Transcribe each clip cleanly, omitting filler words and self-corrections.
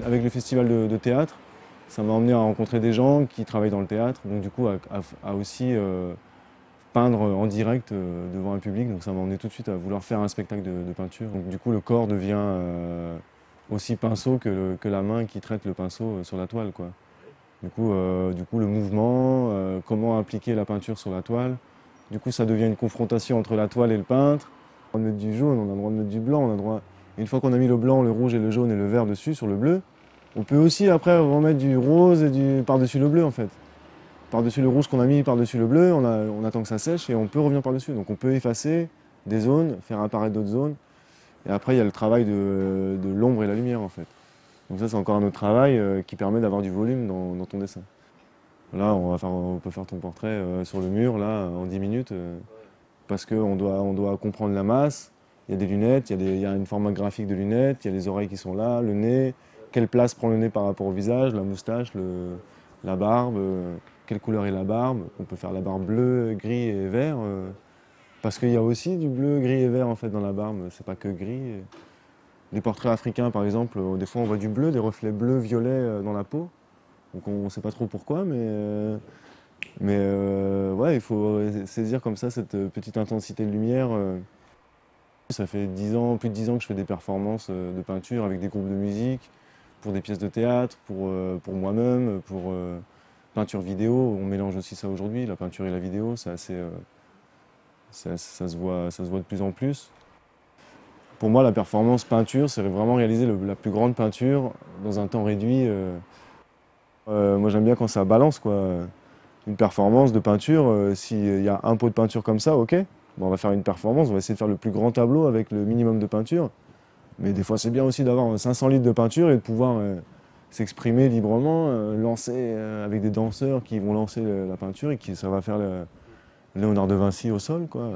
Avec le festival de théâtre, ça m'a emmené à rencontrer des gens qui travaillent dans le théâtre, donc du coup à aussi peindre en direct devant un public. Donc ça m'a emmené tout de suite à vouloir faire un spectacle de peinture. Donc du coup le corps devient aussi pinceau que la main qui traite le pinceau sur la toile, quoi. Du coup le mouvement, comment appliquer la peinture sur la toile. Du coup ça devient une confrontation entre la toile et le peintre. On a le droit de mettre du jaune, on a le droit de mettre du blanc, on a le droit... Une fois qu'on a mis le blanc, le rouge et le jaune et le vert dessus, sur le bleu, on peut aussi après remettre du rose et par-dessus le bleu en fait. Par-dessus le rouge qu'on a mis par-dessus le bleu, on attend que ça sèche et on peut revenir par-dessus. Donc on peut effacer des zones, faire apparaître d'autres zones. Et après il y a le travail de l'ombre et la lumière en fait. Donc ça c'est encore un autre travail qui permet d'avoir du volume dans ton dessin. Là on peut faire ton portrait sur le mur là en 10 minutes parce qu'on on doit comprendre la masse. Il y a des lunettes, il y a une format graphique de lunettes, il y a les oreilles qui sont là, le nez, quelle place prend le nez par rapport au visage, la moustache, la barbe, quelle couleur est la barbe. On peut faire la barbe bleue, gris et vert, parce qu'il y a aussi du bleu, gris et vert en fait dans la barbe, c'est pas que gris. Les portraits africains par exemple, des fois on voit du bleu, des reflets bleus, violets dans la peau. Donc on ne sait pas trop pourquoi, ouais, il faut saisir comme ça cette petite intensité de lumière. Ça fait 10 ans, plus de 10 ans que je fais des performances de peinture avec des groupes de musique, pour des pièces de théâtre, pour moi-même, pour peinture vidéo. On mélange aussi ça aujourd'hui, la peinture et la vidéo, c'est assez, ça se voit de plus en plus. Pour moi, la performance peinture, c'est vraiment réaliser la plus grande peinture dans un temps réduit. Moi, j'aime bien quand ça balance, quoi. Une performance de peinture, s'il y a un pot de peinture comme ça, ok. Bon, on va faire une performance, on va essayer de faire le plus grand tableau avec le minimum de peinture. Mais des fois, c'est bien aussi d'avoir 500 litres de peinture et de pouvoir s'exprimer librement, lancer avec des danseurs qui vont lancer la peinture et ça va faire le Léonard de Vinci au sol, quoi.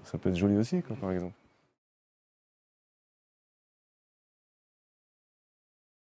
Ça peut être joli aussi, quoi, par exemple.